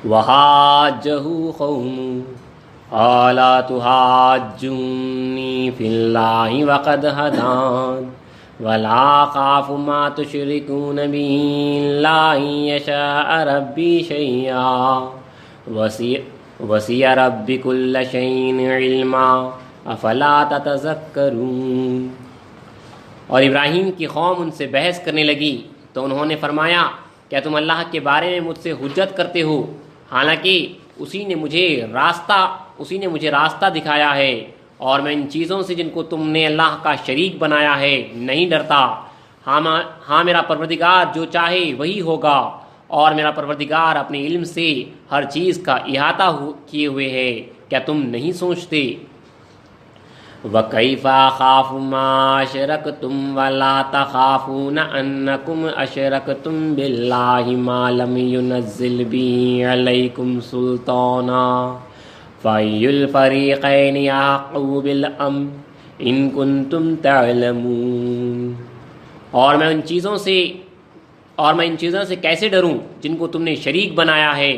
وحاجہ قوم قال تحاجونی فی اللہ وقد ہدان ولا اخاف ما تشرکون به الا ان یشاء ربی شیئا وسع ربی کل شیء علما افلا تتذکرون۔ اور ابراہیم کی قوم ان سے بحث کرنے لگی تو انہوں نے فرمایا کیا تم اللہ کے بارے میں مجھ سے حجت کرتے ہو، حالانکہ اسی نے مجھے راستہ دکھایا ہے، اور میں ان چیزوں سے جن کو تم نے اللہ کا شریک بنایا ہے نہیں ڈرتا۔ ہاں میرا پروردگار جو چاہے وہی ہوگا، اور میرا پروردگار اپنے علم سے ہر چیز کا احاطہ کیے ہوئے ہے، کیا تم نہیں سوچتے؟ وَكَيْفَ أَخَافُ مَا أَشْرَكْتُمْ وَلَا تَخَافُونَ أَنَّكُمْ أَشْرَكْتُمْ بِاللَّهِ مَا لَمْ يُنَزِّلْ بِهِ عَلَيْكُمْ سُلْطَانًا فَأَيُّ الْفَرِيقَيْنِ أَحَقُّ بِالْأَمْنِ إِن كُنتُمْ تَعْلَمُونَ۔ اور میں ان چیزوں سے کیسے ڈروں جن کو تم نے شریک بنایا ہے،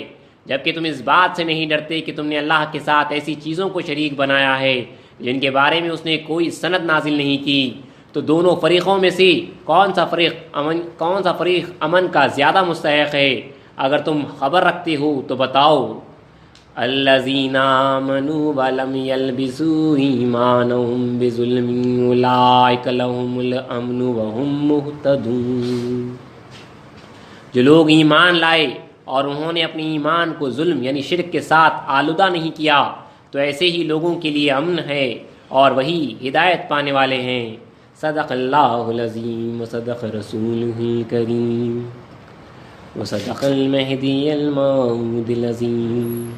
جبکہ تم اس بات سے نہیں ڈرتے کہ تم نے اللہ کے ساتھ ایسی چیزوں کو شریک بنایا ہے جن کے بارے میں اس نے کوئی سند نازل نہیں کی۔ تو دونوں فریقوں میں سے کون سا فریق امن کا زیادہ مستحق ہے؟ اگر تم خبر رکھتے ہو تو بتاؤ۔ الذین آمنوا ولم یلبسوا ایمانهم بظلم اولئک لهم الامن وهم مہتدون۔ جو لوگ ایمان لائے اور انہوں نے اپنے ایمان کو ظلم یعنی شرک کے ساتھ آلودہ نہیں کیا تو ایسے ہی لوگوں کے لیے امن ہے اور وہی ہدایت پانے والے ہیں۔ صدق اللہ العظیم وصدق رسولہ کریم وصدق المہدی الموعود العظیم۔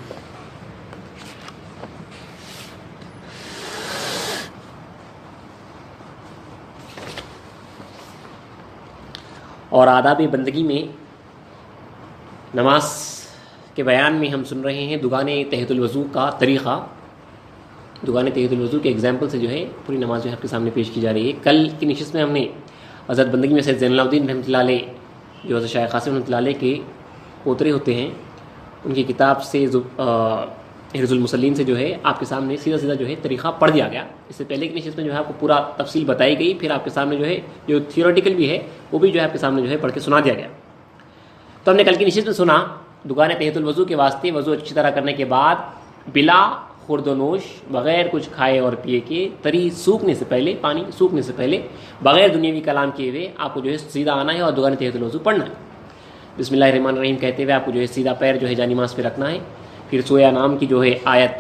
اور آداب بندگی میں نماز کے بیان میں ہم سن رہے ہیں دگان تحت الوضو کا طریقہ۔ دگان تحت الوضو کے ایگزامپل سے جو ہے پوری نماز جو ہے آپ کے سامنے پیش کی جا رہی ہے۔ کل کی نشست میں ہم نے حضرت بندگی میں سید زین العابدین رحمۃ اللہ علیہ جو حضرت شیخ قاسم رحمۃ اللہ علیہ کے پوترے ہوتے ہیں ان کی کتاب سے حرز المسلین سے جو ہے آپ کے سامنے سیدھا جو ہے طریقہ پڑھ دیا گیا۔ اس سے پہلے کی نشست میں جو ہے آپ کو پورا تفصیل بتائی گئی، پھر آپ کے سامنے جو ہے جو تھیوریٹیکل بھی ہے وہ بھی جو ہے آپ کے سامنے جو ہے پڑھ کے سنا دیا گیا۔ تو ہم نے کل کی نشست میں سنا دگان تحت الوضو کے واسطے وضو اچھی طرح کرنے کے بعد بلا خورد و نوش بغیر کچھ کھائے اور پیے کے پانی سوکھنے سے پہلے بغیر دنیاوی کلام کیے ہوئے آپ کو جو ہے سیدھا آنا ہے اور دگان تحت الوضو پڑھنا ہے۔ بسم اللہ الرحمن الرحیم کہتے ہوئے آپ کو جو ہے سیدھا پیر جو ہے جانماز پہ رکھنا ہے۔ پھر سورہ انعام کی جو ہے آیت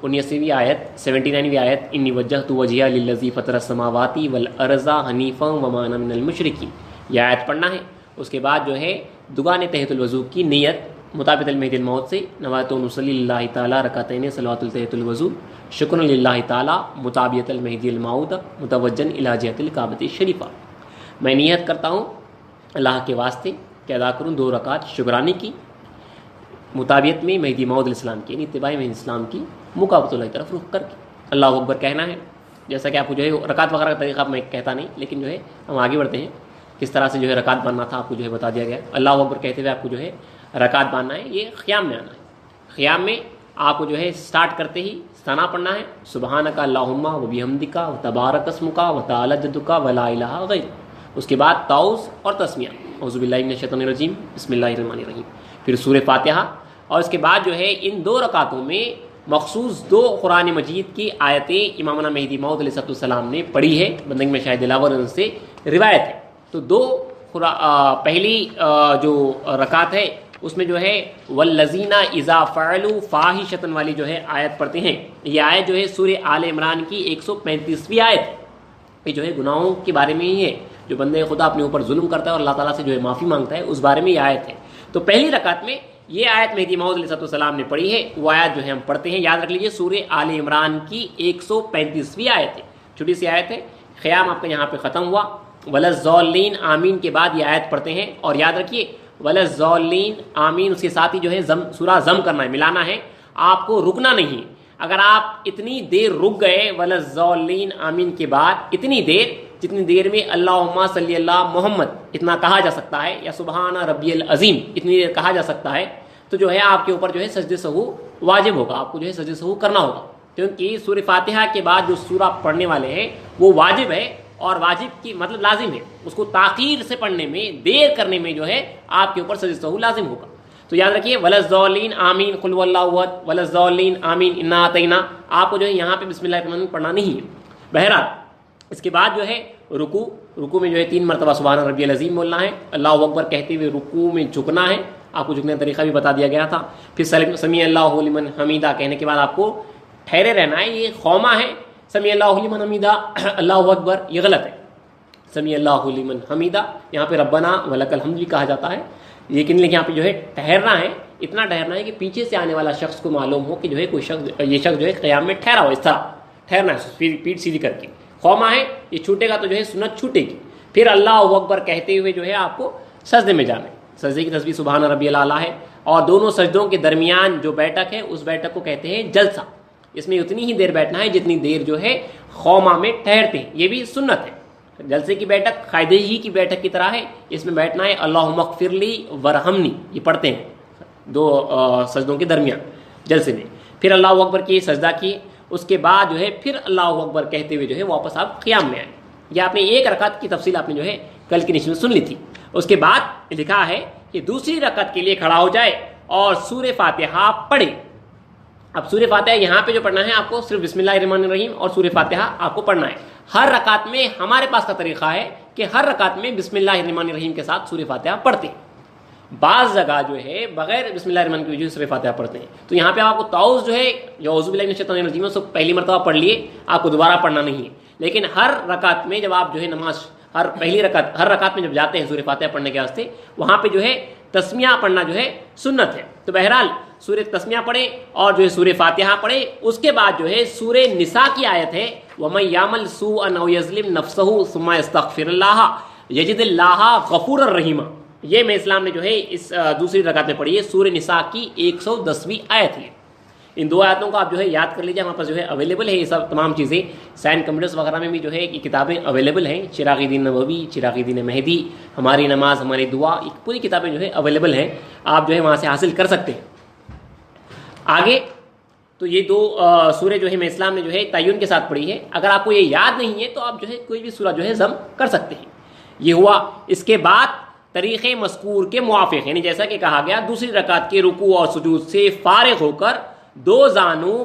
79ویں آیت 79ویں آیت انی وجہت وجہیہ للذی فطر السماوات والارض حنیفا وما انا من المشرکین، یہ آیت پڑھنا ہے۔ اس کے بعد جو ہے دگان تحت الوضو کی نیت مطابق المہدی الموت سے نوایت نصلی اللہ تعالیٰ رکعتین صلوات التحت الوضو شکر للہ تعالیٰ مطابق المہدی الموت متوجن الی جہت الکعبۃ الشریفہ۔ میں نیت کرتا ہوں اللہ کے واسطے کہ ادا کروں 2 رکعت شکرانے کی مطابقت میں مہدی موعود علیہ السلام کی، یعنی اتباع مہدی اسلام کی مقابلۃ اللہ کی طرف رخ کر کے اللہ اکبر کہنا ہے۔ جیسا کہ آپ کو جو ہے رکعت وغیرہ کا طریقہ میں کہتا نہیں، لیکن جو ہے ہم آگے بڑھتے ہیں کس طرح سے جو ہے رکعت باندھنا تھا آپ کو جو ہے بتا دیا گیا۔ اللہ اکبر کہتے ہوئے آپ کو جو ہے رکعت باندھنا ہے، یہ خیام میں آنا ہے۔ خیام میں آپ کو جو ہے سٹارٹ کرتے ہی ثنا پڑھنا ہے، سبحانک اللہم و بحمدک و تبارک اسمک و تعالی جدک و لا الہ غیرک۔ اس کے بعد تعوذ اور تسمیہ، اعوذ باللہ من الشیطان الرجیم بسم اللہ الرحمن الرحیم، پھر سورہ فاتحہ، اور اس کے بعد جو ہے ان 2 رکعتوں میں مخصوص 2 قرآن مجید کی آیتیں امامنا مہدی موعود علیہ السلام نے پڑھی ہے، بندگی میں شاہد دلاور سے روایت ہے۔ تو پہلی جو رکعت ہے اس میں جو ہے والذین اذا فعلوا فاحشۃ والی جو ہے آیت پڑھتے ہیں۔ یہ آیت جو ہے سورہ آل عمران کی 135ویں آیت ہے۔ یہ جو ہے گناہوں کے بارے میں ہی ہے، جو بندے خدا اپنے اوپر ظلم کرتا ہے اور اللہ تعالیٰ سے جو ہے معافی مانگتا ہے، اس بارے میں یہ آیت ہے۔ تو پہلی رکعت میں یہ آیت مہدی موعود علیہ السلام نے پڑھی ہے، وہ آیت جو ہے ہم پڑھتے ہیں، یاد رکھ لیجیے سورہ آل عمران کی 135ویں آیت ہے، چھوٹی سی آیت ہے۔ خیام آپ کا یہاں پہ ختم ہوا، وللضالین آمین کے بعد یہ آیت پڑھتے ہیں، اور یاد رکھیے وللضالین آمین اس کے ساتھ ہی جو ہے سورہ ضم کرنا ہے، ملانا ہے، آپ کو رکنا نہیں۔ اگر آپ اتنی دیر رک گئے وللضالین آمین کے بعد، اتنی دیر جتنی دیر میں اللہم صلی اللہ محمد اتنا کہا جا سکتا ہے، یا سبحان ربی العظیم اتنی دیر کہا جا سکتا ہے، تو جو ہے آپ کے اوپر جو ہے سجدہ سہو واجب ہوگا، آپ کو جو ہے سجدہ سہو کرنا ہوگا، کیونکہ سورہ فاتحہ کے بعد جو سورہ پڑھنے والے ہیں وہ واجب ہے، اور واجب کی مطلب لازم ہے، اس کو تاخیر سے پڑھنے میں، دیر کرنے میں جو ہے آپ کے اوپر سجدہ سہو لازم ہوگا۔ تو یاد رکھیے ولضالین آمین قل هو اللہ احد ولضالین آمین انا اعطینہ، آپ کو جو ہے یہاں پہ بسم اللہ الرحمن الرحیم پڑھنا نہیں ہے۔ بہرحال اس کے بعد جو ہے رکوع میں جو ہے 3 مرتبہ سبحان ربی العظیم بولنا ہے، اللہ اکبر کہتے ہوئے رکوع میں جھکنا ہے، آپ کو جھکنے کا طریقہ بھی بتا دیا گیا تھا۔ پھر سمیع اللہ لمن حمیدہ کہنے کے بعد آپ کو ٹھہرے رہنا ہے، یہ خوما ہے، سمیع اللہ لمن حمیدہ اللہ اکبر یہ غلط ہے، سمیع اللہ لمن حمیدہ یہاں پہ ربنا ولک الحمد بھی کہا جاتا ہے، لیکن یہاں پہ جو ہے ٹھہرنا ہے، اتنا ٹھہرنا ہے کہ پیچھے سے آنے والا شخص کو معلوم ہو کہ جو ہے کوئی شخص، یہ شخص جو ہے قیام میں ٹھہرا ہو، اس طرح ٹھہرنا ہے، پیٹ سیدھی کر کے۔ خوما ہے، یہ چھوٹے گا تو جو ہے سنت چھوٹے گی۔ پھر اللہ اکبر کہتے ہوئے جو ہے آپ کو سجدے میں جانا ہے، سجدے کی تسبیح سبحان ربی الاعلیٰ ہے، اور دونوں سجدوں کے درمیان جو بیٹھک ہے اس بیٹھک کو کہتے ہیں جلسہ، اس میں اتنی ہی دیر بیٹھنا ہے جتنی دیر جو ہے خوما میں ٹھہرتے ہیں، یہ بھی سنت ہے۔ جلسے کی بیٹھک قاعدے ہی کی بیٹھک کی طرح ہے، اس میں بیٹھنا ہے اللہم اغفر لی ورحمنی، یہ پڑھتے ہیں 2 سجدوں کے درمیان جلسے میں۔ پھر اللہ اکبر کی سجدہ کیے، اس کے بعد جو ہے پھر اللہ اکبر کہتے ہوئے جو ہے واپس آپ قیام میں آئیں۔ یہ آپ نے 1 رکعت کی تفصیل آپ نے جو ہے کل کی نشست میں سن لی تھی۔ اس کے بعد لکھا ہے کہ دوسری رکعت کے لیے کھڑا ہو جائے اور سورہ فاتحہ پڑھے۔ اب سورہ فاتحہ یہاں پہ جو پڑھنا ہے آپ کو صرف بسم اللہ الرحمن الرحیم اور سورہ فاتحہ آپ کو پڑھنا ہے۔ ہر رکعت میں ہمارے پاس کا طریقہ ہے کہ ہر رکعت میں بسم اللہ الرحمن الرحیم کے ساتھ سورہ فاتحہ پڑھتے ہیں، بعض جگہ جو ہے بغیر بسم اللہ الرحمن کی وجہ سے سورہ فاتحہ پڑھتے ہیں۔ تو یہاں پہ آپ کو تعوذ جو ہے جو اعوذ باللہ من الشیطان الرجیم سے پہلی مرتبہ پڑھ لیے، آپ کو دوبارہ پڑھنا نہیں ہے، لیکن ہر رکعت میں جب آپ جو ہے نماز ہر رکعت میں جب جاتے ہیں سورہ فاتحہ پڑھنے کے واسطے، وہاں پہ جو ہے تسمیہ پڑھنا جو ہے سنت ہے۔ تو بہرحال سورہ تسمیہ پڑھیں اور جو ہے سورہ فاتحہ پڑھیں۔ اس کے بعد جو ہے سورہ نساء کی آیت ہے وَمَن يَعْمَلْ سُوءًا أَوْ يَظْلِمْ نَفْسَهُ ثُمَّ يَسْتَغْفِرِ اللَّهَ يَجِدِ اللَّهَ غَفُورًا رَحِيمًا، یہ میں اسلام نے جو ہے اس دوسری رکعت میں پڑھی ہے، سورہ نساء کی 110ویں آیت ہے۔ ان 2 آیتوں کو آپ جو ہے یاد کر لیجیے، ہمارے پاس جو ہے اویلیبل ہے یہ سب تمام چیزیں، سائن کمپیوٹرز وغیرہ میں بھی جو ہے یہ کتابیں اویلیبل ہیں، چراغ دین نبوی، چراغ دین مہدی، ہماری نماز ہماری دعا، یہ پوری کتابیں جو ہے اویلیبل ہیں، آپ جو ہے وہاں سے حاصل کر سکتے ہیں۔ آگے تو یہ 2 سورہ جو ہے میں اسلام نے جو ہے تعین کے ساتھ پڑھی ہے، اگر آپ کو یہ یاد نہیں ہے تو آپ جو ہے کوئی بھی سورہ جو ہے ضم کر سکتے ہیں۔ یہ ہوا، اس کے بعد طریق مذکور کے موافق، یعنی جیسا کہ کہا گیا دوسری رکعت کے رکوع اور سجود سے فارغ ہو کر 2 زانوں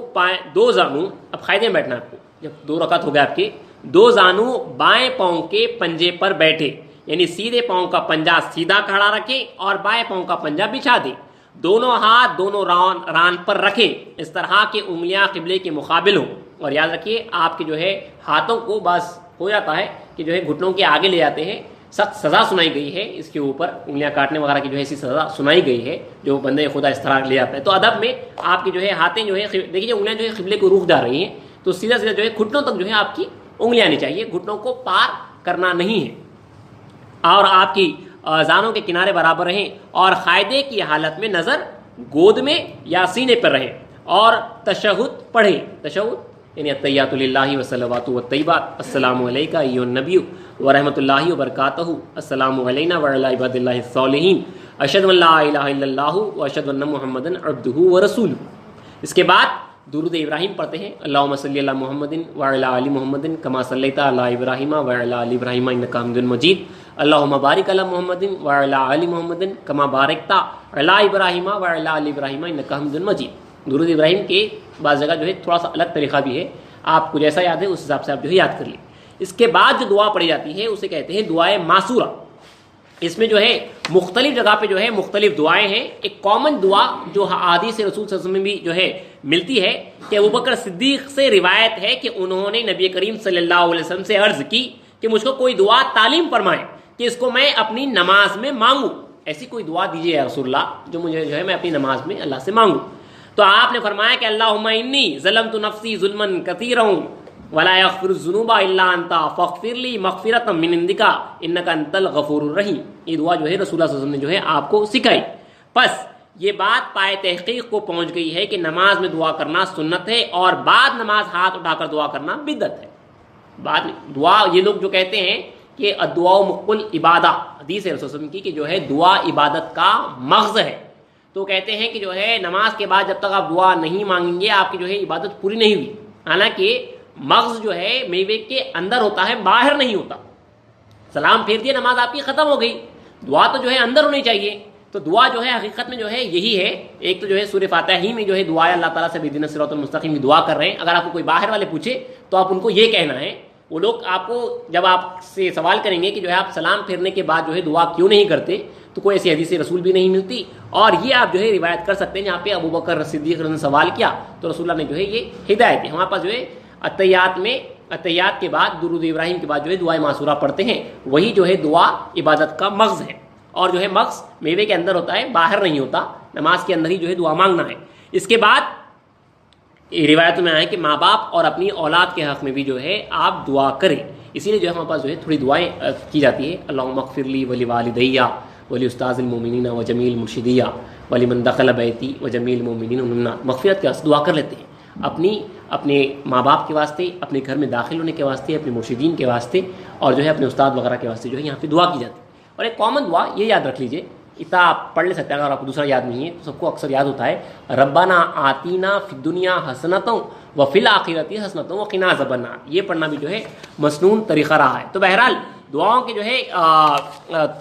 اب قاعدے میں بیٹھنا ہے آپ کو، جب 2 رکعت ہو گئے آپ کے، 2 زانوں بائیں پاؤں کے پنجے پر بیٹھے، یعنی سیدھے پاؤں کا پنجہ سیدھا کھڑا رکھیں اور بائیں پاؤں کا پنجہ بچھا دیں، دونوں ہاتھ دونوں ران پر رکھیں، اس طرح کہ انگلیاں قبلے کے مقابل ہوں، اور یاد رکھیے آپ کے جو ہے ہاتھوں کو بس ہو جاتا ہے کہ جو ہے گھٹنوں کے آگے لے جاتے ہیں، سخت سزا سنائی گئی ہے اس کے اوپر، انگلیاں کاٹنے وغیرہ کی جو ہے ایسی سزا سنائی گئی ہے جو بندے خدا اس طرح لے جاتا ہے۔ تو ادب میں آپ کی جو ہے ہاتھیں جو ہے دیکھیے انگلیاں جو ہے قبلے کو رخ جا رہی ہیں، تو سیدھا سیدھا جو ہے گھٹنوں تک جو ہے آپ کی انگلیاں آنی چاہیے، گھٹنوں کو پار کرنا نہیں ہے، اور آپ کی زانوں کے کنارے برابر رہیں، اور قاعدے کی حالت میں نظر گود میں یا سینے پر رہے، اور تشہد پڑھے، تشہد یعنی التحیات للہ والصلوات والطیبات، السلام علیکہ ایھا النبی ورحمۃ اللہ وبرکاتہ، السلام علینا وعلی عباد اللہ الصالحین، اشہد ان لا الہ الا اللہ واشہد ان محمدا عبدہ ورسولہ۔ اس کے بعد درود ابراہیم پڑھتے ہیں، اللہم صلی علی محمد وعلی آل محمد کما صلیت علی ابراہیم وعلی آل ابراہیم انک حمید مجید، اللہم بارک علی محمد وعلی آل محمد کما بارکت علی ابراہیم وعلی آل ابراہیم انک حمید مجید۔ درود ابراہیم کے بعض جگہ جو ہے تھوڑا سا الگ طریقہ بھی ہے، آپ کو جیسا یاد ہے اس حساب سے آپ جو ہے یاد کر لیں۔ اس کے بعد جو دعا پڑھی جاتی ہے اسے کہتے ہیں دعائے معصورہ۔ اس میں جو ہے مختلف جگہ پہ جو ہے مختلف دعائیں ہیں۔ ایک کامن دعا جو احادیث رسول صلی اللہ علیہ وسلم میں بھی جو ہے ملتی ہے کہ ابوبکر صدیق سے روایت ہے کہ انہوں نے نبی کریم صلی اللہ علیہ وسلم سے عرض کی کہ مجھ کو کوئی دعا تعلیم فرمائے کہ اس کو میں اپنی نماز میں مانگوں، ایسی کوئی دعا دیجیے یا رسول اللہ جو مجھے جو ہے میں اپنی نماز میں اللہ سے مانگوں۔ تو آپ نے فرمایا کہ اللہم انی ظلمت نفسی ظلما کثیرا ولا یغفر الذنوب الا انت فاغفر لی مغفرۃ من عندک انک انت الغفور الرحیم۔ یہ دعا جو ہے رسول اللہ صلی اللہ علیہ وسلم نے جو ہے آپ کو سکھائی۔ پس یہ بات پائے تحقیق کو پہنچ گئی ہے کہ نماز میں دعا کرنا سنت ہے، اور بعد نماز ہاتھ اٹھا کر دعا کرنا بدعت ہے۔ بعد دعا، یہ لوگ جو کہتے ہیں کہ الدعاء مخ العبادہ، حدیث ہے رسول اللہ صلی اللہ علیہ وسلم کی کہ جو ہے دعا عبادت کا مغز ہے، تو کہتے ہیں کہ جو ہے نماز کے بعد جب تک آپ دعا نہیں مانگیں گے آپ کی جو ہے عبادت پوری نہیں ہوئی. حالانکہ مغز جو ہے میوے کے اندر ہوتا ہے، باہر نہیں ہوتا. سلام پھیر دیا نماز آپ کی ختم ہو گئی. دعا تو جو ہے اندر ہونی چاہیے. تو دعا جو ہے حقیقت میں جو ہے یہی ہے. ایک تو جو ہے سورہ فاتحہ ہی میں جو ہے دعا ہے، اللہ تعالیٰ سے اہدنا الصراط المستقیم کی دعا کر رہے ہیں. اگر آپ کو کوئی باہر والے پوچھے تو آپ ان کو یہ کہنا ہے، وہ لوگ آپ کو جب آپ سے سوال کریں گے کہ جو ہے آپ سلام پھیرنے کے بعد جو ہے دعا کیوں نہیں کرتے، تو کوئی ایسی حدیث رسول بھی نہیں ملتی. اور یہ آپ جو ہے روایت کر سکتے ہیں جہاں پہ ابو بکر صدیق نے سوال کیا تو رسول اللہ نے جو ہے یہ ہدایت دی. ہمارے پاس جو ہے اتحیات کے بعد درود ابراہیم کے بعد جو ہے دعائے معصورہ پڑھتے ہیں. وہی جو ہے دعا عبادت کا مغز ہے. اور جو ہے مغز میوے کے اندر ہوتا ہے، باہر نہیں ہوتا. نماز کے اندر ہی جو ہے دعا مانگنا ہے. اس کے بعد روایتوں میں آئے کہ ماں باپ اور اپنی اولاد کے حق میں بھی جو ہے آپ دعا کریں. اسی لیے جو ہے ہمارے پاس جو ہے تھوڑی دعائیں کی جاتی ہے. اللہم اغفر لی ولی والدیہ ولی استاذ المومنین و جمیع المرشدیہ ولی من دخل بیتی و جمیع المومنین والمؤمنات. مغفرت کے واسطے دعا کر لیتے ہیں، اپنے ماں باپ کے واسطے، اپنے گھر میں داخل ہونے کے واسطے، اپنے مرشدین کے واسطے، اور جو ہے اپنے استاد وغیرہ کے واسطے جو ہے یہاں پہ دعا کی جاتی ہے. اور ایک کامن دعا یہ یاد رکھ لیجئے، اتنا آپ پڑھ لے سکتے ہیں. اگر آپ کو دوسرا یاد نہیں ہے تو سب کو اکثر یاد ہوتا ہے، ربنا آتینا فی الدنیا حسنۃ وفی الآخرۃ حسنۃ وقنا عذاب النار. یہ پڑھنا بھی جو ہے مسنون طریقہ رہا ہے. تو بہرحال دعاؤں کے جو ہے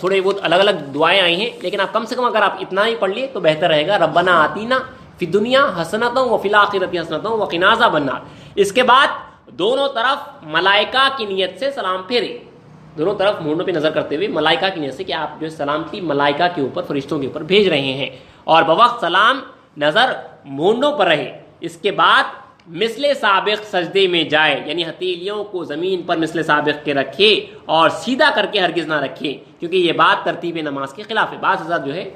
تھوڑے بہت الگ الگ دعائیں آئی ہیں، لیکن آپ کم سے کم اگر آپ اتنا ہی پڑھ لیے تو بہتر رہے گا. ربنا آتینا فی الدنیا حسنۃ وفی الآخرۃ حسنۃ وقنا عذاب النار. اس کے بعد دونوں طرف ملائکہ کی نیت سے سلام پھیرے، دونوں طرف مونڈوں پہ نظر کرتے ہوئے ملائکہ کی نیت سے کہ آپ جو ہے سلامتی ملائکہ کے اوپر، فرشتوں کے اوپر بھیج رہے ہیں. اور بوقت سلام نظر مونڈوں پر رہے. اس کے بعد مثل سابق سجدے میں جائے، یعنی ہتھیلیوں کو زمین پر مثل سابق کے رکھے اور سیدھا کر کے ہرگز نہ رکھے، کیونکہ یہ بات ترتیب نماز کے خلاف ہے. بعض حضرات جو ہے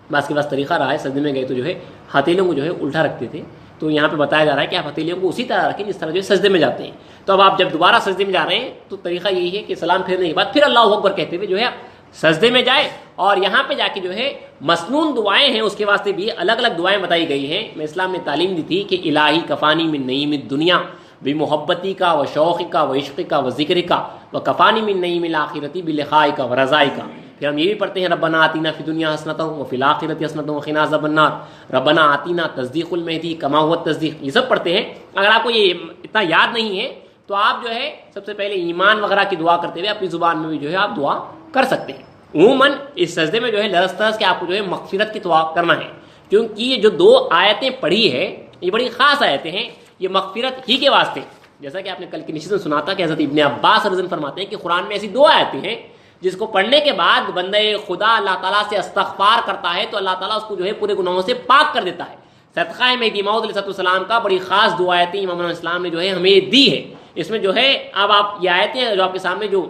بعض کے پاس طریقہ رہا ہے، سجدے میں گئے تو جو ہے ہتھیلیوں کو جو ہے الٹا رکھتے تھے. تو یہاں پہ بتایا جا رہا ہے کہ آپ ہتھیلیوں کو اسی طرح رکھیں جس طرح جو ہے سجدے میں جاتے ہیں. تو اب آپ جب دوبارہ سجدے میں جا رہے ہیں تو طریقہ یہی ہے کہ سلام پھیرنے کے بعد پھر اللہ اکبر کہتے ہوئے جو ہے سجدے میں جائے. اور یہاں پہ جا کے جو ہے مسنون دعائیں ہیں، اس کے واسطے بھی الگ الگ دعائیں بتائی گئی ہیں. میں اسلام نے تعلیم دی تھی کہ الہی کفانی من نعیم الدنیا بمحبتی کا و شوق کا و عشق کا و ذکر کا و کفانی من نعیم الآخرتی بلقاء کا و رضائی کا. پھر ہم یہ بھی پڑھتے ہیں ربنا آتینا فی الدنیا حسنۃ وفی الآخرۃ حسنۃ وقنا عذاب النار. ربنا آتینا تصدیق المہدی کما ہوا التصدیق. یہ سب پڑھتے ہیں. اگر آپ کو یہ اتنا یاد نہیں ہے تو آپ جو ہے سب سے پہلے ایمان وغیرہ کی دعا کرتے ہوئے اپنی زبان میں بھی جو ہے آپ دعا کر سکتے ہیں. عموماً اس سجدے میں جو ہے لرز طرز کے آپ کو جو ہے مغفرت کی دعا کرنا ہے، کیونکہ یہ جو دو آیتیں پڑھی ہے یہ بڑی خاص آیتیں ہیں. یہ مغفرت ہی کے واسطے، جیسا کہ آپ نے کل کی نشست میں سنا تھا کہ حضرت ابن عباس رضی اللہ عنہ فرماتے ہیں کہ قرآن میں ایسی دو آیتیں ہیں جس کو پڑھنے کے بعد بندہ خدا اللہ تعالیٰ سے استغفار کرتا ہے تو اللہ تعالیٰ اس کو جو ہے پورے گناہوں سے پاک کر دیتا ہے. صدقہ مہدی موعود علیہ السلام کا بڑی خاص دو آیتیں امام الاسلام نے جو ہے ہمیں دی ہے. اس میں جو ہے اب آپ یہ آیتیں جو آپ کے سامنے جو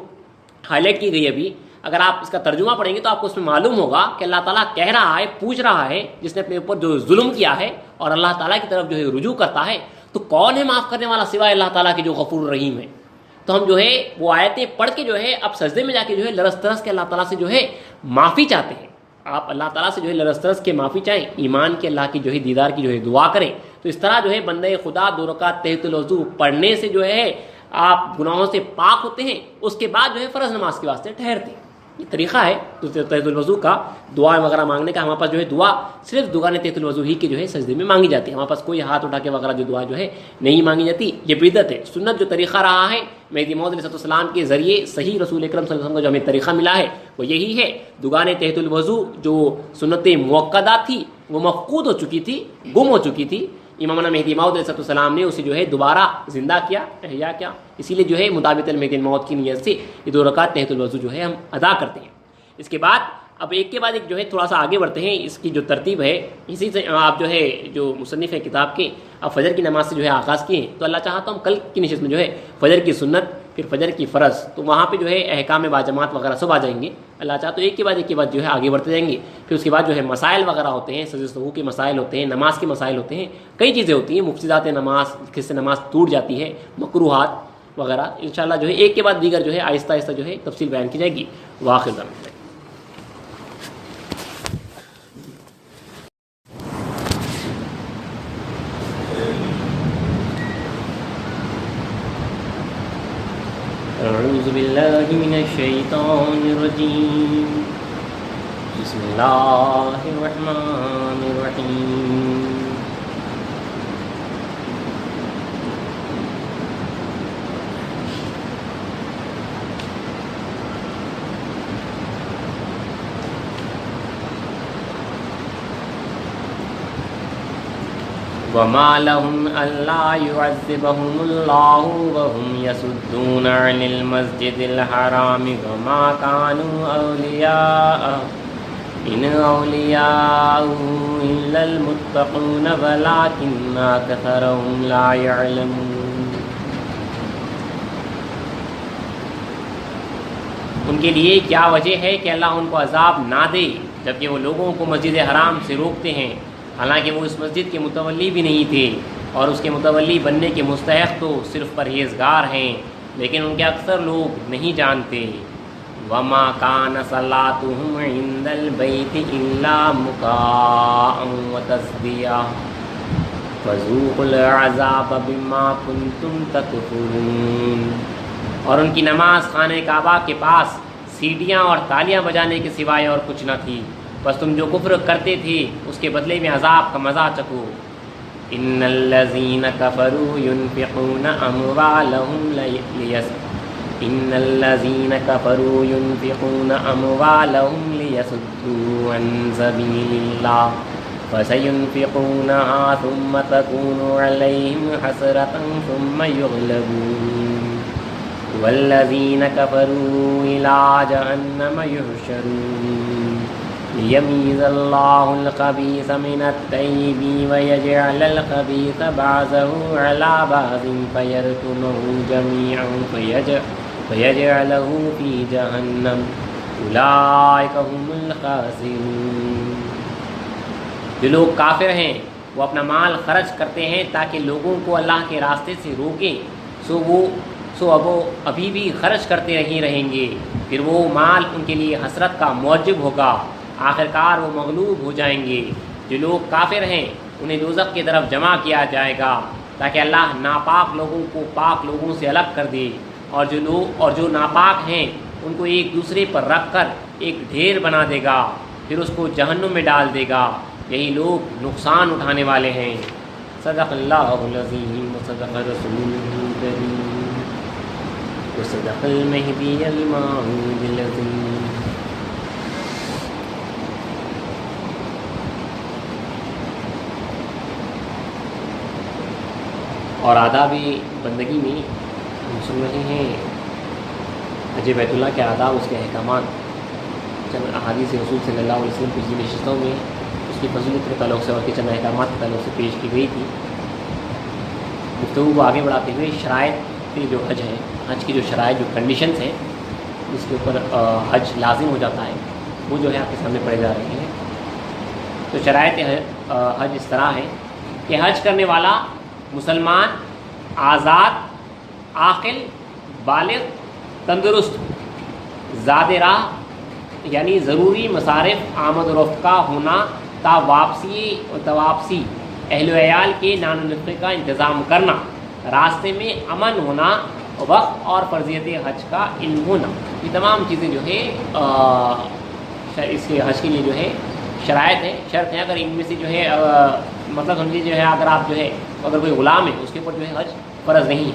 ہائی لائٹ کی گئی ابھی، اگر آپ اس کا ترجمہ پڑھیں گے تو آپ کو اس میں معلوم ہوگا کہ اللہ تعالیٰ کہہ رہا ہے، پوچھ رہا ہے جس نے اپنے اوپر جو ظلم کیا ہے اور اللہ تعالیٰ کی طرف جو ہے رجوع کرتا ہے تو کون ہے معاف کرنے والا سوائے اللہ تعالیٰ کے جو غفور رحیم ہے. تو ہم جو ہے وہ آیتیں پڑھ کے جو ہے اب سجدے میں جا کے جو ہے لرز طرز کے اللہ تعالیٰ سے جو ہے معافی چاہتے ہیں. آپ اللہ تعالیٰ سے جو ہے لرز طرز کے معافی چاہیں، ایمان کے اللہ کی جو ہے دیدار کی جو ہے دعا کریں. تو اس طرح جو ہے بندہ خدا 2 رکعت تحیۃ الوضو پڑھنے سے جو ہے آپ گناہوں سے پاک ہوتے ہیں. اس کے بعد جو ہے فرض نماز کے واسطے ٹھہرتے ہیں. یہ طریقہ ہے تحیۃ الوضو کا، دعائیں وغیرہ مانگنے کا. ہمارے پاس جو ہے دعا صرف دعائیں تحیۃ الوضو ہی کے جو ہے سجدے میں مانگی جاتی ہے. ہمارے پاس کوئی ہاتھ اٹھا کے وغیرہ جو دعا جو ہے نہیں مانگی جاتی. یہ بدعت ہے. سنت جو طریقہ رہا ہے مہدی موعود علیہ السلام کے ذریعے صحیح رسول اکرم صلی اللہ علیہ وسلم کا جو ہمیں طریقہ ملا ہے وہ یہی ہے. دعائیں تحیۃ الوضو جو سنت موقدہ تھی وہ مفقود ہو چکی تھی، گم ہو چکی تھی. امامنا مہدی موعود علیہ السلام نے اسے جو ہے دوبارہ زندہ کیا، احیا کیا. اسی لیے جو ہے مطابق المہدی الموعود کی نیت سے یہ 2 رکعت تحیۃ الوضو جو ہے ہم ادا کرتے ہیں. اس کے بعد اب ایک کے بعد ایک جو ہے تھوڑا سا آگے بڑھتے ہیں. اس کی جو ترتیب ہے اسی سے آپ جو ہے جو مصنف ہے کتاب کے اب فجر کی نماز سے جو ہے آغاز کیے ہیں. تو اللہ چاہا تو ہم کل کی نشست میں جو ہے فجر کی سنت، پھر فجر کی فرض، تو وہاں پہ جو ہے احکام باجماعت وغیرہ سب آ جائیں گے. اللہ چاہا تو ایک کے بعد جو ہے آگے بڑھتے جائیں گے. پھر اس کے بعد جو ہے مسائل وغیرہ ہوتے ہیں، سجدہ سہو کے مسائل ہوتے ہیں، نماز کے مسائل ہوتے ہیں، کئی چیزیں ہوتی ہیں، مفسدات نماز، کس سے نماز ٹوٹ جاتی ہے، مکروہات وغیرہ. انشاءاللہ جو ہے ایک کے بعد دیگر جو ہے آہستہ آہستہ جو ہے تفصیل بیان کی جائے گی. واخر دعوانا اعوذ باللہ من الشیطان الرجیم. بسم اللہ الرحمن الرحیم. وما لهم ألا يعذبهم الله وهم يصدون عن المسجد الحرام وما كانوا أولياءه إن أولياءه إلا المتقون ولكن أكثرهم لا يعلمون. ان کے لیے کیا وجہ ہے کہ اللہ ان کو عذاب نہ دے جبکہ وہ لوگوں کو مسجد حرام سے روکتے ہیں، حالانکہ وہ اس مسجد کے متولی بھی نہیں تھے اور اس کے متولی بننے کے مستحق تو صرف پرہیزگار ہیں، لیکن ان کے اکثر لوگ نہیں جانتے. وما كان صلاتهم عند البيت الا مكاء وتصديا فذوقوا العذاب بما كنتم تكفرون. اور ان کی نماز خانہ کعبہ کے پاس سیٹیاں اور تالیاں بجانے کے سوائے اور کچھ نہ تھی، بس تم جو کفر کرتے تھے اس کے بدلے میں عذاب کا مزہ چکھو. ان الذين كفروا ينفقون اموالهم ليصدوا عن سبيل الله فسينفقونها ثم تكون عليهم حسرة ثم يغلبون والذين كفروا إلى جهنم يحشرون ليميز الله الخبيث من الطيب ويجعل الخبيث بعضه على بعض فيركمه جميعا فيجعله في جهنم أولئك هم الخاسرون. جو لوگ کافر ہیں وہ اپنا مال خرچ کرتے ہیں تاکہ لوگوں کو اللہ کے راستے سے روکیں، سو اب وہ ابھی بھی خرچ کرتے ہی رہیں گے، پھر وہ مال ان کے لیے حسرت کا موجب ہوگا، آخرکار وہ مغلوب ہو جائیں گے. جو لوگ کافر ہیں انہیں دوزخ کی طرف جمع کیا جائے گا تاکہ اللہ ناپاک لوگوں کو پاک لوگوں سے الگ کر دے، اور جو ناپاک ہیں ان کو ایک دوسرے پر رکھ کر ایک ڈھیر بنا دے گا، پھر اس کو جہنم میں ڈال دے گا. یہی لوگ نقصان اٹھانے والے ہیں. صدق اللہ العظیم وصدق رسولہ الکریم وصدق المہدی الموعود العظیم. اور آداب بندگی میں ہم سن رہے ہیں حج بیت اللہ کے آداب، اس کے احکامات، چند احادیث رسول صلی اللہ علیہ وسلم پچھلی نشستوں میں اس کی فضیلت کے تعلق سے اور کے چند احکامات کے تعلق سے پیش کی گئی تھی. گفتگو کو آگے بڑھاتے ہوئے شرائط کی جو حج ہے، حج کی جو شرائط، جو کنڈیشنز ہیں جس کے اوپر حج لازم ہو جاتا ہے، وہ جو ہے آپ کے سامنے پڑھے جا رہے ہیں. تو شرائط حج اس طرح ہے کہ حج کرنے والا مسلمان، آزاد، عاقل، بالغ، تندرست، زاد راہ یعنی ضروری مصارف آمد و رفت کا ہونا تا واپسی، اہل و عیال کے نان و نفقے کا انتظام کرنا، راستے میں امن ہونا، وقت اور فرضیت حج کا علم ہونا، یہ تمام چیزیں جو ہے اس کے حج کے لیے جو ہے شرائط ہیں، شرط ہیں. اگر ان میں سے جو ہے مطلب سمجھیے جو ہے اگر آپ جو ہے اگر کوئی غلام ہے اس کے اوپر جو ہے حج فرض نہیں ہے،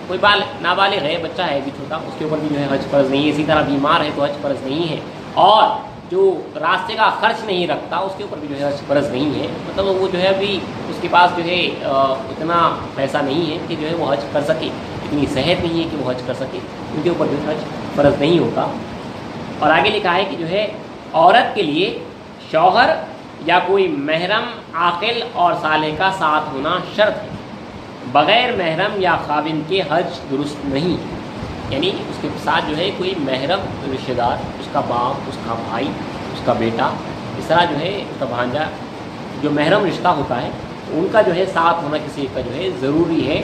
کوئی نابالغ ہے، بچہ ہے بھی چھوٹا، اس کے اوپر بھی جو ہے حج فرض نہیں ہے. اسی طرح بیمار ہے تو حج فرض نہیں ہے، اور جو راستے کا خرچ نہیں رکھتا اس کے اوپر بھی جو ہے حج فرض نہیں ہے. مطلب وہ جو ہے ابھی اس کے پاس جو ہے اتنا پیسہ نہیں ہے کہ جو ہے وہ حج کر سکے، اتنی صحت نہیں ہے کہ وہ حج کر سکے، ان کے اوپر جو ہے حج فرض نہیں ہوتا. اور آگے لکھا ہے کہ جو ہے عورت کے لیے شوہر یا کوئی محرم عاقل اور صالح کا ساتھ ہونا شرط ہے. بغیر محرم یا خاوند کے حج درست نہیں، یعنی اس کے ساتھ جو ہے کوئی محرم رشتہ دار، اس کا باپ، اس کا بھائی، اس کا بیٹا، اس طرح جو ہے اس کا بھانجا، جو محرم رشتہ ہوتا ہے ان کا جو ہے ساتھ ہونا کسی کا جو ہے ضروری ہے.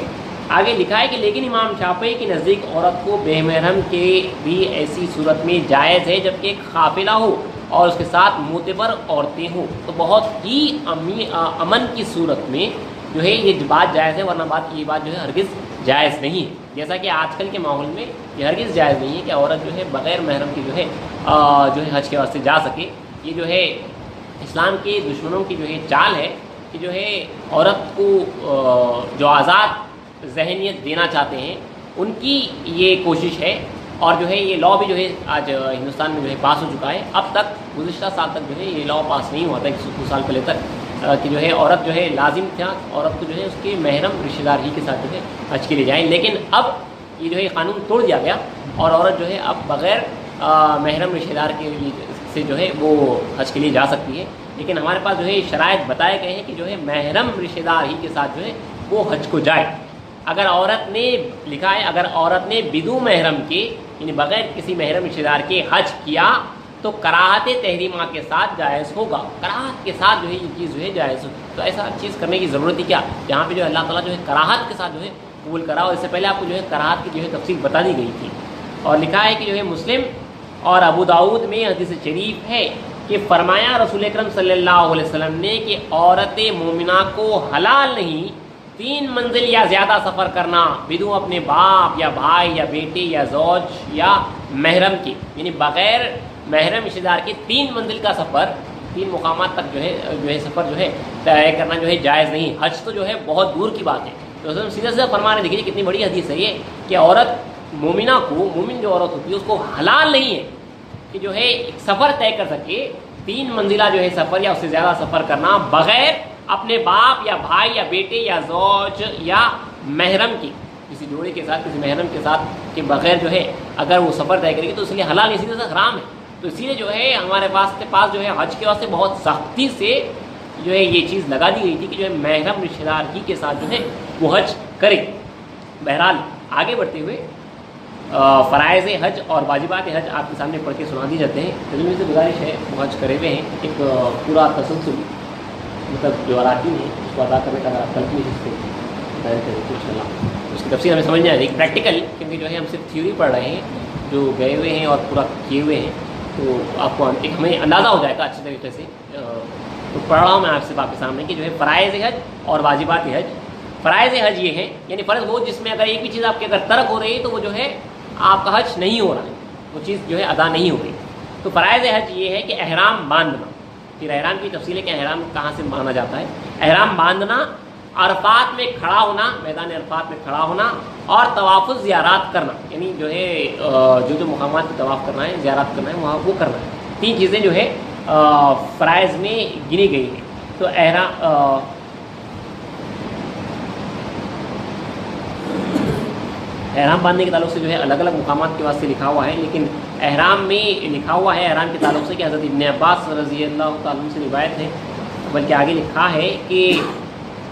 آگے لکھا ہے کہ لیکن امام شافعی کے نزدیک عورت کو بے محرم کے بھی ایسی صورت میں جائز ہے جبکہ ایک قافلہ ہو اور اس کے ساتھ معتبر عورتیں ہوں، تو بہت ہی امن کی صورت میں جو ہے یہ بات جائز ہے، ورنہ یہ بات جو ہے ہرگز جائز نہیں ہے. جیسا کہ آج کل کے ماحول میں یہ ہرگز جائز نہیں ہے کہ عورت جو ہے بغیر محرم کی جو ہے حج کے واسطے جا سکے. یہ جو ہے اسلام کے دشمنوں کی جو ہے چال ہے کہ جو ہے عورت کو جو آزاد ذہنیت دینا چاہتے ہیں ان کی یہ کوشش ہے. اور جو ہے یہ لا بھی جو ہے آج ہندوستان میں جو ہے پاس ہو چکا ہے. اب تک گزشتہ سال تک جو ہے یہ لا پاس نہیں ہوا تھا 100 سال پہلے تک کہ جو ہے عورت جو ہے لازم تھا عورت کو جو ہے اس کے محرم رشتہ دار ہی کے ساتھ جو ہے حج کے لیے جائیں. لیکن اب یہ جو ہے قانون توڑ دیا گیا اور عورت جو ہے اب بغیر محرم رشتہ دار کے سے جو ہے وہ حج کے لیے جا سکتی ہے. لیکن ہمارے پاس جو ہے شرائط بتائے گئے ہیں کہ جو ہے محرم رشتہ دار ہی کے ساتھ جو ہے وہ حج کو جائے. اگر عورت نے لکھا ہے اگر عورت نے بدون محرم کے یعنی بغیر کسی محرم رشتہ دار کے حج کیا تو کراہت تحریمہ کے ساتھ جائز ہوگا. کراہت کے ساتھ جو ہے یہ چیز جو ہے جائز ہوگی. تو ایسا چیز کرنے کی ضرورت ہی کیا جہاں پہ جو ہے اللہ تعالیٰ جو ہے کراہت کے ساتھ جو ہے قبول کرا. اور اس سے پہلے آپ کو جو ہے کراہت کی جو ہے تفصیل بتا دی گئی تھی. اور لکھا ہے کہ جو ہے مسلم اور ابو داؤد میں حدیث شریف ہے کہ فرمایا رسول اکرم صلی اللہ علیہ وسلم نے کہ عورت مومنہ کو حلال نہیں 3 منزل یا زیادہ سفر کرنا بدون اپنے باپ یا بھائی یا بیٹے یا زوج یا محرم کی یعنی بغیر محرم رشتہ دار کے 3 منزل کا سفر 3 مقامات تک جو ہے سفر جو ہے طے کرنا جو ہے جائز نہیں. حج تو جو ہے بہت دور کی بات ہے. تو سیدھا سیدھا فرما رہے دیکھیے کتنی بڑی حدیث ہے یہ کہ عورت مومنہ کو مومن جو عورت ہوتی ہے اس کو حلال نہیں ہے کہ جو ہے ایک سفر طے کر سکے 3 منزلہ جو ہے سفر یا اس سے زیادہ سفر کرنا بغیر اپنے باپ یا بھائی یا بیٹے یا زوج یا محرم کی کسی جوڑے کے ساتھ کسی محرم کے ساتھ کے بغیر جو ہے اگر وہ سفر طے کرے گی تو اس لیے حلال اسی طرح سے حرام ہے. تو اسی لیے جو ہے ہمارے پاس جو ہے حج کے واسطے بہت سختی سے جو ہے یہ چیز لگا دی گئی تھی کہ جو ہے محرم رشتہ دار ہی کے ساتھ جو ہے وہ حج کرے. بہرحال آگے بڑھتے ہوئے فرائض حج اور واجبات حج آپ کے سامنے پڑھ کے سنا دی جاتے ہیں. تجربے سے گزارش ہے وہ حج کرے ہوئے ہیں ایک پورا تسلسل مطلب جو اراکین ہے اس کو ادا کرنے کا اگر آپ کلپنی اس کو ظاہر کریں تو انشاءاللہ اس کی تفصیل ہمیں سمجھ نہیں آ رہی پریکٹیکل کیونکہ جو ہے ہم صرف تھیوری پڑھ رہے ہیں جو گئے ہوئے ہیں اور پورا کیے ہوئے ہیں تو آپ کو ایک ہمیں اندازہ ہو جائے گا اچھی طریقے سے. تو پڑھ رہا ہوں میں آپ سے آپ کے سامنے کہ جو ہے فرائض حج اور واجبات حج. فرائض حج یہ ہیں یعنی فرض وہ جس میں اگر ایک بھی چیز آپ کی اگر ترک ہو رہی ہے تو وہ جو ہے آپ کا حج نہیں ہو رہا ہے وہ چیز جو ہے ادا نہیں ہو رہی. تو فرائض حج یہ ہے کہ احرام باندھنا. پھر احرام کی تفصیل ہے کہ احرام کہاں سے باندھا جاتا ہے. احرام باندھنا عرفات میں کھڑا ہونا میدان عرفات میں کھڑا ہونا اور طواف زیارات کرنا یعنی جو ہے جو مقامات پہ طواف کرنا ہے زیارات کرنا ہے وہاں وہ کرنا ہے. 3 چیزیں جو ہے فرائض میں گنی گئی ہیں. تو احرام باندھنے کے تعلق سے جو ہے الگ الگ مقامات کے واسطے لکھا ہوا ہے لیکن احرام میں لکھا ہوا ہے احرام کے تعلق سے کہ حضرت ابن عباس رضی اللہ تعالیٰ سے روایت ہے بلکہ آگے لکھا ہے کہ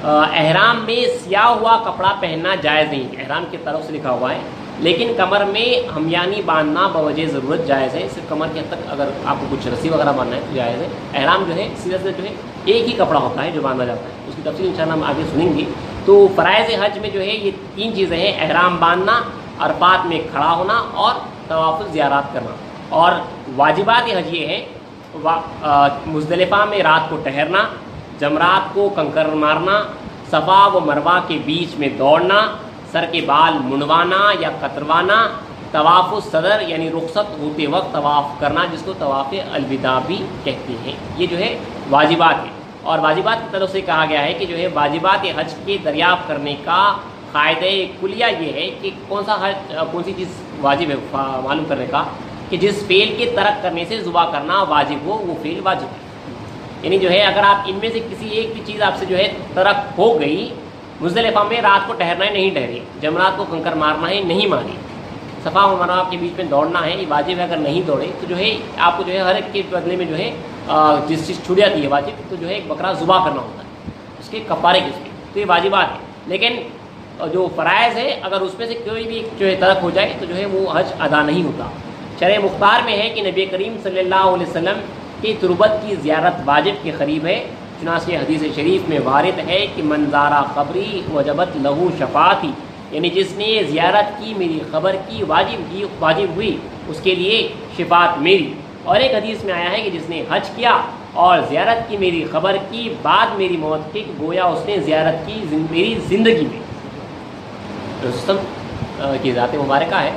احرام میں سیاہ ہوا کپڑا پہننا جائز نہیں. احرام کے تعلق سے لکھا ہوا ہے لیکن کمر میں ہمیانی باندھنا بوجہ ضرورت جائز ہے. صرف کمر کے حد تک اگر آپ کو کچھ رسی وغیرہ باندھنا ہے تو جائز ہے. احرام جو ہے سیدھا سیدھا جو ہے ایک ہی کپڑا ہوتا ہے جو باندھا جاتا ہے. اس کی تفصیل انشاءاللہ ہم آگے سنیں گے. تو فرائض حج میں جو ہے یہ 3 چیزیں ہیں احرام باندھنا عرفات میں کھڑا ہونا اور طواف زیارات کرنا. اور واجبات حج یہ ہے مزدلفہ میں رات کو ٹہرنا جمرات کو کنکر مارنا صفا و مروہ کے بیچ میں دوڑنا سر کے بال منڈوانا یا کتروانا طواف الصدر یعنی رخصت ہوتے وقت طواف کرنا جس کو طواف الوداع بھی کہتے ہیں. یہ جو ہے واجبات ہے. اور واجبات کی طرف سے کہا گیا ہے کہ جو ہے واجبات حج کے دریافت کرنے کا قاعدہ کلیہ یہ ہے کہ کون سی چیز واجب ہے معلوم کرنے کا کہ جس فعل کے ترک کرنے سے ذبح کرنا واجب ہو وہ فعل واجب ہے. یعنی جو ہے اگر آپ ان میں سے کسی ایک بھی چیز آپ سے جو ہے ترک ہو گئی مزدلفہ میں رات کو ٹہرنا ہے نہیں ٹہری جمرات کو کنکر مارنا ہے نہیں ماری صفا و مروہ کے بیچ میں دوڑنا ہے یہ واجب ہے. اگر نہیں دوڑے تو جو ہے آپ کو جو ہے ہر ایک کے بدلے میں جو ہے جس چیز چھوٹ جاتی ہے واجب تو جو ہے ایک بکرا ذبح کرنا ہوتا ہے اس کے کفارے کے اس کے. تو یہ واجبات ہے. لیکن جو فرائض ہے اگر اس میں سے کوئی بھی جو ہے ترک ہو جائے تو جو ہے وہ حج ادا نہیں ہوتا. شرع مختار میں ہے کہ نبی کریم صلی اللہ علیہ وسلم کی تربت کی زیارت واجب کے قریب ہے. چنانچہ حدیث شریف میں وارد ہے کہ من زارا قبری وجبت لہو شفاعتی یعنی جس نے زیارت کی میری قبر کی واجب ہوئی اس کے لیے شفاعت میری. اور ایک حدیث میں آیا ہے کہ جس نے حج کیا اور زیارت کی میری قبر کی بعد میری موت کی گویا اس نے زیارت کی میری زندگی میں. رستم کی ذات مبارکہ ہے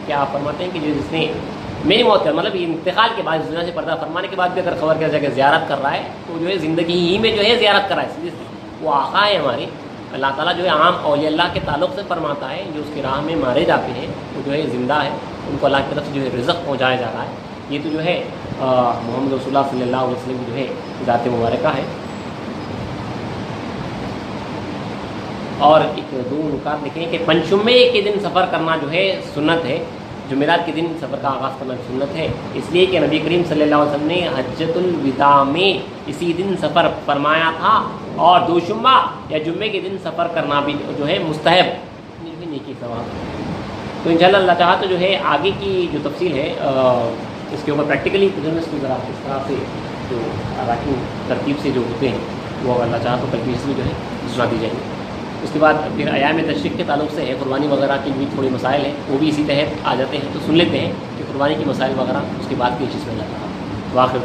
کہ آپ فرماتے ہیں کہ جس نے میری موت کا مطلب انتقال کے بعد اس دنیا سے پردہ فرمانے کے بعد بھی اگر خبر کیا جائے کہ زیارت کر رہا ہے تو جو ہے زندگی ہی میں جو ہے زیارت کر رہا ہے سیدھی سی وہ آقا ہے ہمارے. اللہ تعالیٰ جو ہے عام اولیاء اللہ کے تعلق سے فرماتا ہے جو اس کی راہ میں مارے جاتے ہیں وہ جو ہے زندہ ہے, ان کو اللہ کی طرف سے جو ہے رزق پہنچایا جا رہا ہے. یہ تو جو ہے محمد رسول اللہ صلی اللہ علیہ وسلم کی جو ہے ذات مبارکہ ہے. اور ایک دو نکات لکھیں کہ پنجمے کے دن سفر کرنا جو ہے سنت ہے, جمعرات کے دن سفر کا آغاز کرنا سنت ہے, اس لیے کہ نبی کریم صلی اللہ علیہ وسلم نے حجۃ الوداع میں اسی دن سفر فرمایا تھا, اور دوشنبہ یا جمعے کے دن سفر کرنا بھی جو ہے مستحب نیکی ثواب. تو انشاءاللہ اللہ چاہا تو جو ہے آگے کی جو تفصیل ہے اس کے اوپر پریکٹیکلی اس کو ذرا اس طرح سے جو اراکین ترتیب سے جو ہوتے ہیں وہ اللہ چاہا تو کل میں جو ہے سنا دی جائیں گے. اس کے بعد پھر ایام تشریق کے تعلق سے ہے قربانی وغیرہ کے بھی تھوڑے مسائل ہیں, وہ بھی اسی تحت آ جاتے ہیں, تو سن لیتے ہیں کہ قربانی کے مسائل وغیرہ اس کے بعد کی چیز میں اللہ تعالیٰ واقع